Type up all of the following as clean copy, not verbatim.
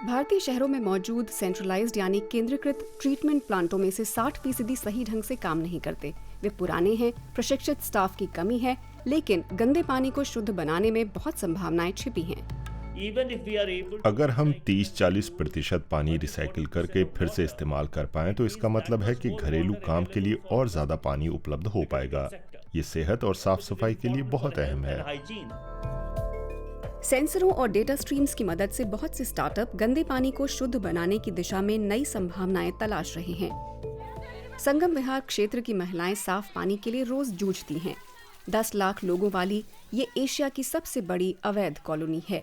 भारतीय शहरों में मौजूद सेंट्रलाइज्ड यानी केंद्रीकृत ट्रीटमेंट प्लांटों में से 60% सही ढंग से काम नहीं करते। वे पुराने हैं, प्रशिक्षित स्टाफ की कमी है, लेकिन गंदे पानी को शुद्ध बनाने में बहुत संभावनाएं छिपी हैं। अगर हम 30-40% पानी रिसाइकिल करके फिर से इस्तेमाल कर पाएं तो इसका मतलब है कि घरेलू काम के लिए और ज्यादा पानी उपलब्ध हो पाएगा। ये सेहत और साफ सफाई के लिए बहुत अहम है। सेंसरों और डेटा स्ट्रीम्स की मदद से बहुत से स्टार्टअप गंदे पानी को शुद्ध बनाने की दिशा में नई संभावनाएं तलाश रहे हैं। संगम विहार क्षेत्र की महिलाएं साफ पानी के लिए रोज जूझती हैं। 10 लाख लोगों वाली ये एशिया की सबसे बड़ी अवैध कॉलोनी है।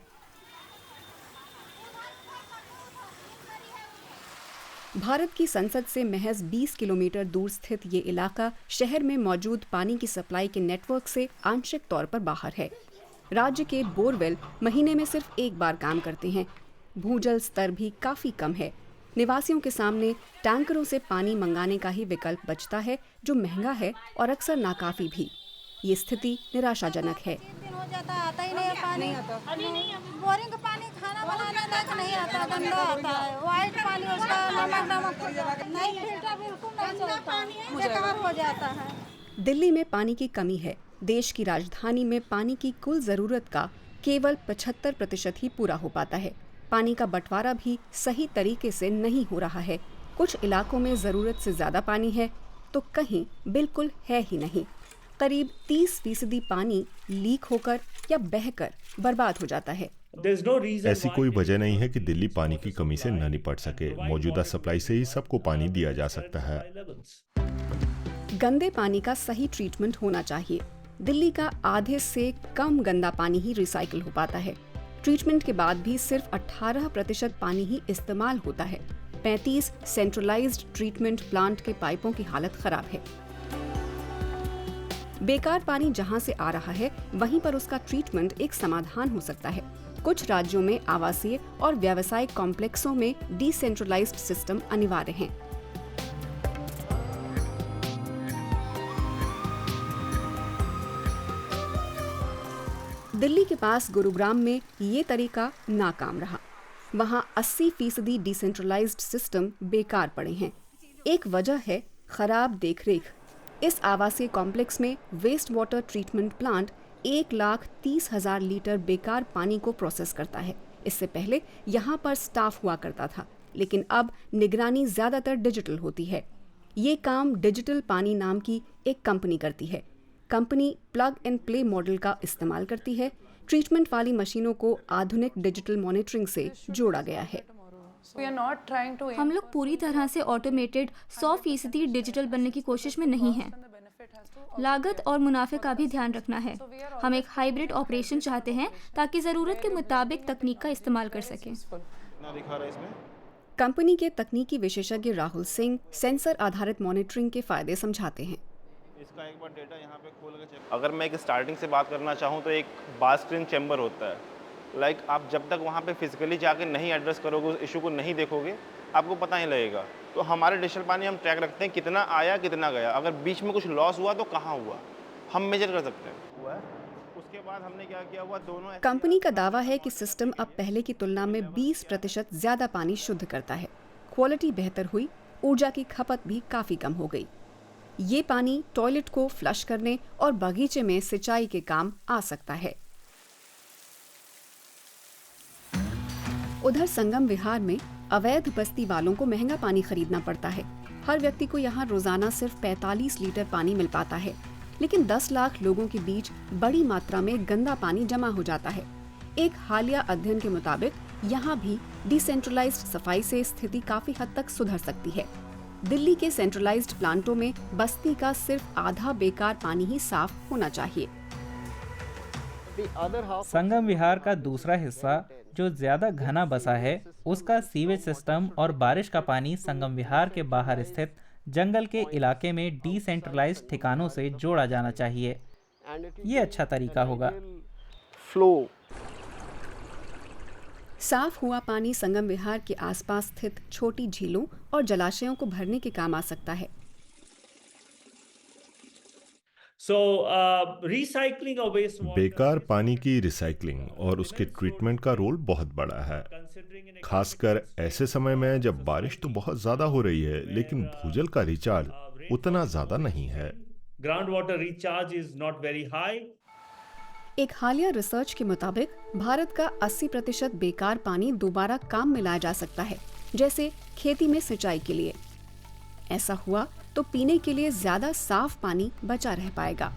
भारत की संसद से महज 20 किलोमीटर दूर स्थित ये इलाका शहर में मौजूद पानी की सप्लाई के नेटवर्क से आंशिक तौर पर बाहर है। राज्य के बोरवेल महीने में सिर्फ एक बार काम करते हैं। भूजल स्तर भी काफी कम है। निवासियों के सामने टैंकरों से पानी मंगाने का ही विकल्प बचता है, जो महंगा है और अक्सर नाकाफी भी। ये स्थिति निराशाजनक है। आता ही नहीं है पानी। बोरिंग का पानी खाना बनाने लायक नहीं आता, गंदा आता है। व्हाइट पानी उसका नमक नहीं, फिल्टर बिल्कुल नहीं चलता, बेकार हो जाता है। दिल्ली में पानी की कमी है। देश की राजधानी में पानी की कुल जरूरत का केवल 75% ही पूरा हो पाता है। पानी का बंटवारा भी सही तरीके से नहीं हो रहा है। कुछ इलाकों में जरूरत से ज्यादा पानी है तो कहीं बिल्कुल है ही नहीं। करीब 30% पानी लीक होकर या बहकर बर्बाद हो जाता है। ऐसी कोई वजह नहीं है कि दिल्ली पानी की कमी से न निपट सके। मौजूदा सप्लाई से ही सबको पानी दिया जा सकता है। गंदे पानी का सही ट्रीटमेंट होना चाहिए। दिल्ली का आधे से कम गंदा पानी ही रिसाइकिल हो पाता है। ट्रीटमेंट के बाद भी सिर्फ 18% पानी ही इस्तेमाल होता है। 35 सेंट्रलाइज्ड ट्रीटमेंट प्लांट के पाइपों की हालत खराब है। बेकार पानी जहां से आ रहा है वहीं पर उसका ट्रीटमेंट एक समाधान हो सकता है। कुछ राज्यों में आवासीय और व्यावसायिक कॉम्प्लेक्सों में डिसेंट्रलाइज्ड सिस्टम अनिवार्य हैं। दिल्ली के पास गुरुग्राम में ये तरीका नाकाम रहा। वहाँ 80% डिसेंट्रलाइज्ड सिस्टम बेकार पड़े हैं। एक वजह है खराब देखरेख। इस आवासीय कॉम्प्लेक्स में waste water treatment plant 1,30,000 litre बेकार पानी को प्रोसेस करता है। इससे पहले यहाँ पर स्टाफ हुआ करता था, लेकिन अब निगरानी ज्यादातर डिजिटल होती है। ये काम डिजिटल पानी नाम की एक कंपनी करती है। Company plug and play model का इस्तेमाल करती है। ट्रीटमेंट वाली मशीनों को आधुनिक डिजिटल मॉनिटरिंग से जोड़ा गया है। हम लोग पूरी तरह से ऑटोमेटेड 100% डिजिटल बनने की कोशिश में नहीं हैं। लागत और मुनाफे का भी ध्यान रखना है। हम एक हाइब्रिड ऑपरेशन चाहते हैं ताकि जरूरत के मुताबिक तकनीक का इस्तेमाल कर सकें। कंपनी के तकनीकी विशेषज्ञ राहुल सिंह सेंसर आधारित मॉनिटरिंग के फायदे समझाते हैं। इसका एक बार डेटा यहाँ पे खोल के चेक। अगर मैं एक स्टार्टिंग से बात करना चाहूँ तो एक बार स्क्रीन चैम्बर होता है। आप जब तक वहाँ पे फिजिकली जाके नहीं एड्रेस करोगे, उस इशू को नहीं देखोगे, आपको पता नहीं लगेगा। तो हमारे डिजिटल पानी हम ट्रैक रखते हैं, कितना आया कितना गया। अगर बीच में कुछ लॉस हुआ तो कहाँ हुआ, हम मेजर कर सकते हैं। उसके बाद हमने क्या किया हुआ, दोनों कंपनी का दावा है कि सिस्टम अब पहले की तुलना में 20% ज्यादा पानी शुद्ध करता है। क्वालिटी बेहतर हुई, ऊर्जा की खपत भी काफी कम हो गई। ये पानी टॉयलेट को फ्लश करने और बगीचे में सिंचाई के काम आ सकता है। उधर संगम विहार में अवैध बस्ती वालों को महंगा पानी खरीदना पड़ता है। हर व्यक्ति को यहाँ रोजाना सिर्फ 45 लीटर पानी मिल पाता है, लेकिन 10 लाख लोगों के बीच बड़ी मात्रा में गंदा पानी जमा हो जाता है। एक हालिया अध्ययन के मुताबिक यहाँ भी डिसेंट्रलाइज्ड सफाई से स्थिति काफी हद तक सुधर सकती है। दिल्ली के सेंट्रलाइज्ड प्लांटों में बस्ती का सिर्फ आधा बेकार पानी ही साफ होना चाहिए। संगम विहार का दूसरा हिस्सा जो ज्यादा घना बसा है, उसका सीवेज सिस्टम और बारिश का पानी संगम विहार के बाहर स्थित जंगल के इलाके में डिसेंट्रलाइज्ड ठिकानों से जोड़ा जाना चाहिए। ये अच्छा तरीका होगा। साफ हुआ पानी संगम विहार के आसपास स्थित छोटी झीलों और जलाशयों को भरने के काम आ सकता है। रिसाइकलिंग ऑफ वेस्ट बेकार पानी की रिसाइकलिंग और उसके ट्रीटमेंट का रोल बहुत बड़ा है, खासकर ऐसे समय में जब बारिश तो बहुत ज्यादा हो रही है लेकिन भूजल का रिचार्ज उतना ज्यादा नहीं है। Ground water recharge is not very high. एक हालिया रिसर्च के मुताबिक भारत का 80% बेकार पानी दोबारा काम में लाया जा सकता है, जैसे खेती में सिंचाई के लिए। ऐसा हुआ तो पीने के लिए ज्यादा साफ पानी बचा रह पाएगा।